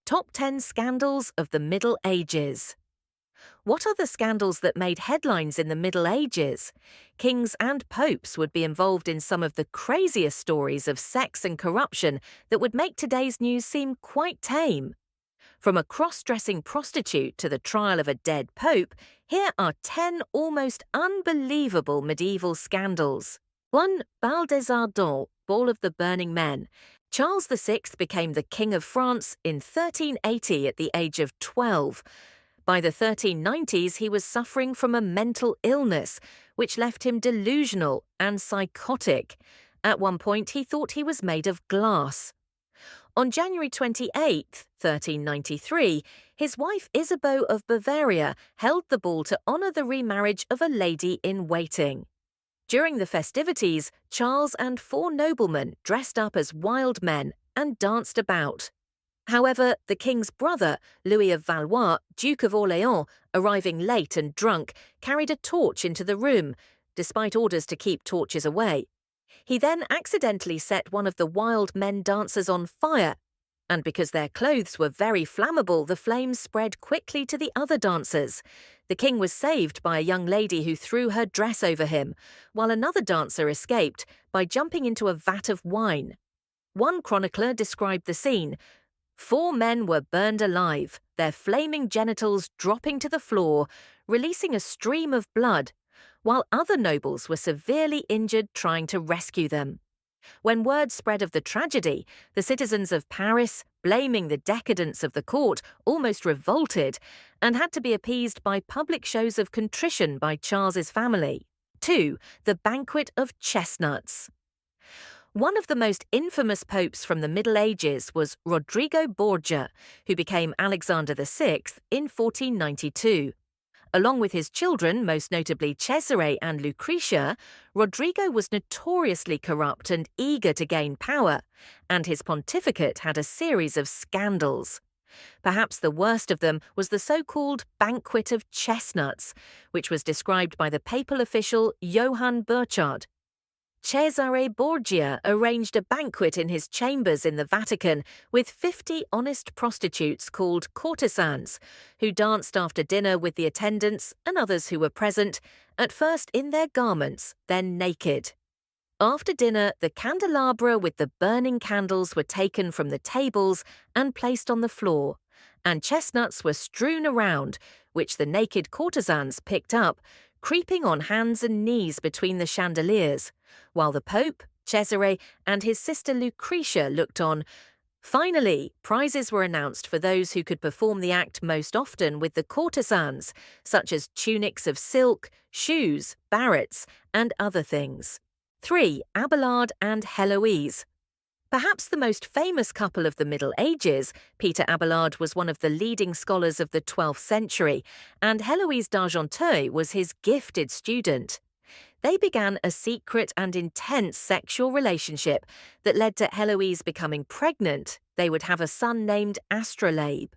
Top 10 Scandals of the Middle Ages. What are the scandals that made headlines in the Middle Ages? Kings and popes would be involved in some of the craziest stories of sex and corruption that would make today's news seem quite tame. From a cross-dressing prostitute to the trial of a dead pope, here are 10 almost unbelievable medieval scandals. 1. Bal des Ardents, Ball of the Burning Men. Charles VI became the King of France in 1380 at the age of 12. By the 1390s, he was suffering from a mental illness, which left him delusional and psychotic. At one point, he thought he was made of glass. On January 28, 1393, his wife Isabeau of Bavaria held the ball to honour the remarriage of a lady-in-waiting. During the festivities, Charles and 4 noblemen dressed up as wild men and danced about. However, the king's brother, Louis of Valois, Duke of Orléans, arriving late and drunk, carried a torch into the room, despite orders to keep torches away. He then accidentally set one of the wild men dancers on fire, and because their clothes were very flammable, the flames spread quickly to the other dancers. The king was saved by a young lady who threw her dress over him, while another dancer escaped by jumping into a vat of wine. One chronicler described the scene. 4 men were burned alive, their flaming genitals dropping to the floor, releasing a stream of blood, while other nobles were severely injured trying to rescue them. When word spread of the tragedy, the citizens of Paris, blaming the decadence of the court, almost revolted and had to be appeased by public shows of contrition by Charles's family. 2. The Banquet of Chestnuts. One of the most infamous popes from the Middle Ages was Rodrigo Borgia, who became Alexander VI in 1492. Along with his children, most notably Cesare and Lucretia, Rodrigo was notoriously corrupt and eager to gain power, and his pontificate had a series of scandals. Perhaps the worst of them was the so-called Banquet of Chestnuts, which was described by the papal official Johann Burchard. Cesare Borgia arranged a banquet in his chambers in the Vatican with 50 honest prostitutes called courtesans, who danced after dinner with the attendants and others who were present, at first in their garments, then naked. After dinner, the candelabra with the burning candles were taken from the tables and placed on the floor, and chestnuts were strewn around, which the naked courtesans picked up, creeping on hands and knees between the chandeliers, while the Pope, Cesare, and his sister Lucretia looked on. Finally, prizes were announced for those who could perform the act most often with the courtesans, such as tunics of silk, shoes, barrets, and other things. 3. Abelard and Heloise. Perhaps the most famous couple of the Middle Ages, Peter Abelard was one of the leading scholars of the 12th century, and Heloise d'Argenteuil was his gifted student. They began a secret and intense sexual relationship that led to Heloise becoming pregnant. They would have a son named Astrolabe.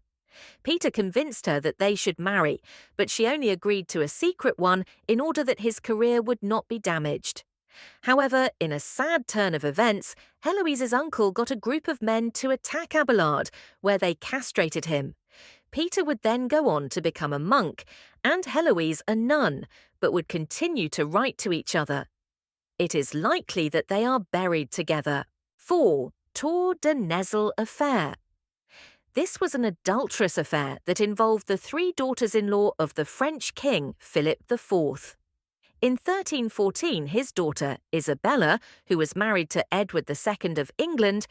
Peter convinced her that they should marry, but she only agreed to a secret one in order that his career would not be damaged. However, in a sad turn of events, Heloise's uncle got a group of men to attack Abelard, where they castrated him. Peter would then go on to become a monk, and Heloise a nun, but would continue to write to each other. It is likely that they are buried together. 4. Tour de Nesle affair. This was an adulterous affair that involved the 3 daughters-in-law of the French king, Philip IV. In 1314, his daughter, Isabella, who was married to Edward II of England,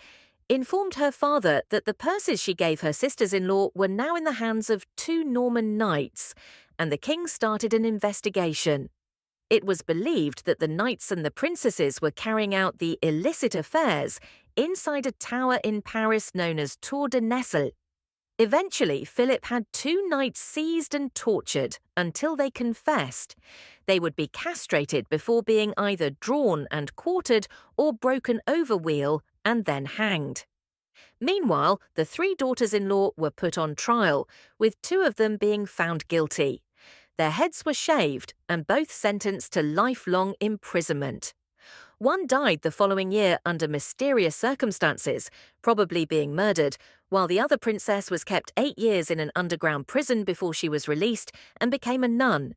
informed her father that the purses she gave her sisters-in-law were now in the hands of 2 Norman knights, and the king started an investigation. It was believed that the knights and the princesses were carrying out the illicit affairs inside a tower in Paris known as Tour de Nesle. Eventually, Philip had 2 knights seized and tortured until they confessed. They would be castrated before being either drawn and quartered or broken over wheel and then hanged. Meanwhile, the 3 daughters-in-law were put on trial, with 2 of them being found guilty. Their heads were shaved and both sentenced to lifelong imprisonment. One died the following year under mysterious circumstances, probably being murdered, while the other princess was kept 8 years in an underground prison before she was released and became a nun.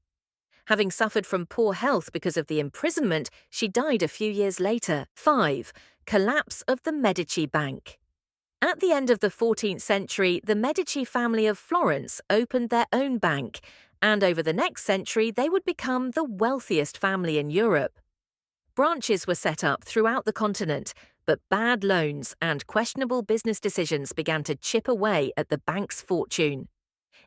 Having suffered from poor health because of the imprisonment, she died a few years later. 5. Collapse of the Medici Bank. At the end of the 14th century, the Medici family of Florence opened their own bank, and over the next century they would become the wealthiest family in Europe. Branches were set up throughout the continent, but bad loans and questionable business decisions began to chip away at the bank's fortune.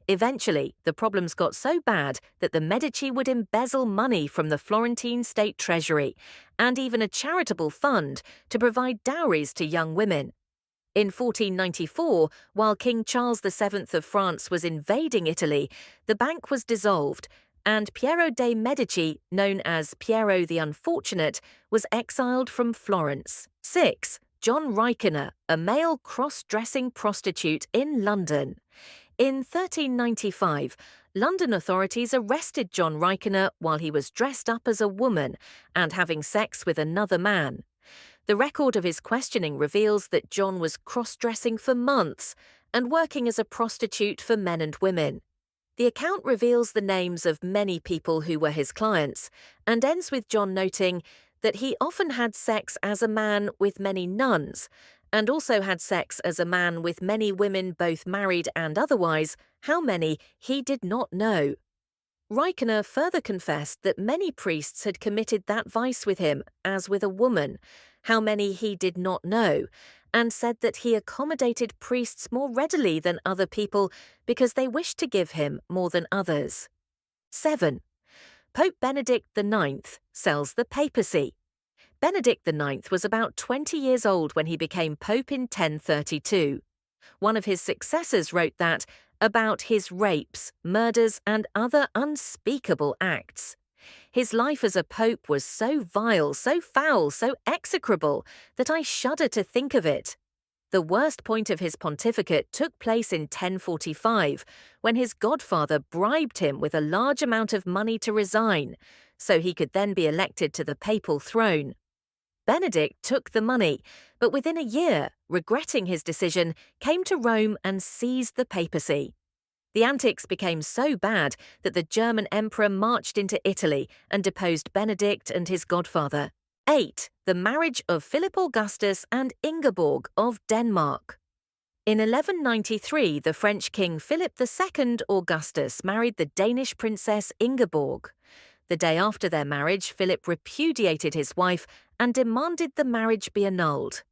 Eventually, the problems got so bad that the Medici would embezzle money from the Florentine state treasury and even a charitable fund to provide dowries to young women. In 1494, while King Charles VII of France was invading Italy, the bank was dissolved, and Piero de' Medici, known as Piero the Unfortunate, was exiled from Florence. 6. John Rykener, a male cross-dressing prostitute in London. In 1395, London authorities arrested John Rykener while he was dressed up as a woman and having sex with another man. The record of his questioning reveals that John was cross-dressing for months and working as a prostitute for men and women. The account reveals the names of many people who were his clients and ends with John noting that he often had sex as a man with many nuns and also had sex as a man with many women, both married and otherwise. How many, he did not know. Rykener further confessed that many priests had committed that vice with him, as with a woman. How many he did not know, and said that he accommodated priests more readily than other people because they wished to give him more than others. 7. Pope Benedict IX sells the papacy. Benedict IX was about 20 years old when he became pope in 1032. One of his successors wrote that about his rapes, murders, and other unspeakable acts. His life as a pope was so vile, so foul, so execrable that I shudder to think of it. The worst point of his pontificate took place in 1045, when his godfather bribed him with a large amount of money to resign, so he could then be elected to the papal throne. Benedict took the money, but within a year, regretting his decision, came to Rome and seized the papacy. The antics became so bad that the German emperor marched into Italy and deposed Benedict and his godfather. 8. The marriage of Philip Augustus and Ingeborg of Denmark. In 1193, the French king Philip II Augustus married the Danish princess Ingeborg. The day after their marriage, Philip repudiated his wife and demanded the marriage be annulled.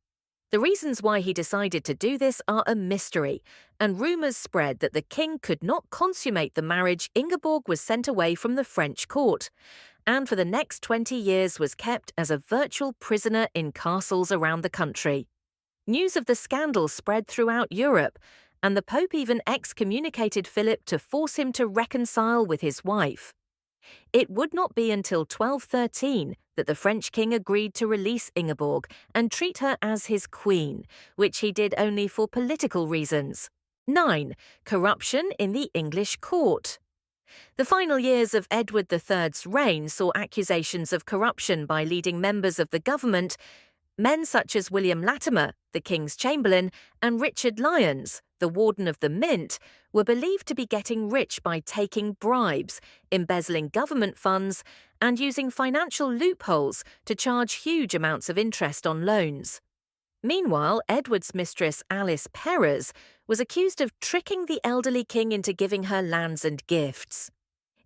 The reasons why he decided to do this are a mystery, and rumours spread that the king could not consummate the marriage. Ingeborg was sent away from the French court, and for the next 20 years was kept as a virtual prisoner in castles around the country. News of the scandal spread throughout Europe, and the Pope even excommunicated Philip to force him to reconcile with his wife. It would not be until 1213 that the French king agreed to release Ingeborg and treat her as his queen, which he did only for political reasons. 9. Corruption in the English court. The final years of Edward III's reign saw accusations of corruption by leading members of the government. Men such as William Latimer, the King's Chamberlain, and Richard Lyons, the Warden of the Mint, were believed to be getting rich by taking bribes, embezzling government funds, and using financial loopholes to charge huge amounts of interest on loans. Meanwhile, Edward's mistress Alice Perrers was accused of tricking the elderly king into giving her lands and gifts.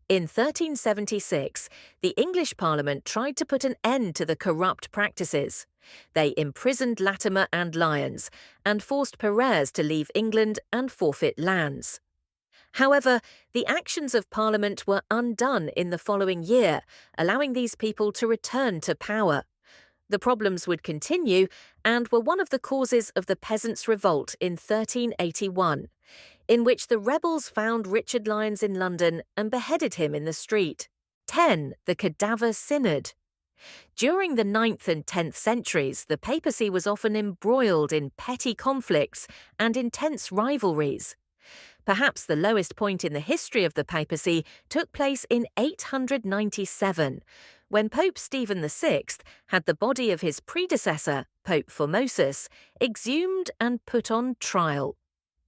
In 1376, the English Parliament tried to put an end to the corrupt practices. They imprisoned Latimer and Lyons and forced Perrers to leave England and forfeit lands. However, the actions of Parliament were undone in the following year, allowing these people to return to power. The problems would continue and were one of the causes of the Peasants' Revolt in 1381, in which the rebels found Richard Lyons in London and beheaded him in the street. 10. The Cadaver Synod. During the 9th and 10th centuries, the papacy was often embroiled in petty conflicts and intense rivalries. Perhaps the lowest point in the history of the papacy took place in 897, when Pope Stephen VI had the body of his predecessor, Pope Formosus, exhumed and put on trial.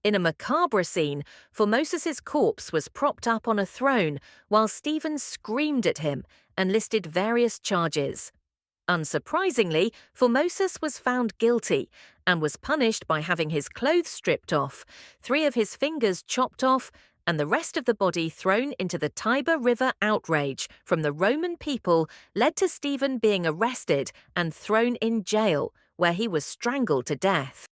In a macabre scene, Formosus's corpse was propped up on a throne while Stephen screamed at him and listed various charges. Unsurprisingly, Formosus was found guilty and was punished by having his clothes stripped off, 3 of his fingers chopped off, and the rest of the body thrown into the Tiber River. Outrage from the Roman people led to Stephen being arrested and thrown in jail, where he was strangled to death.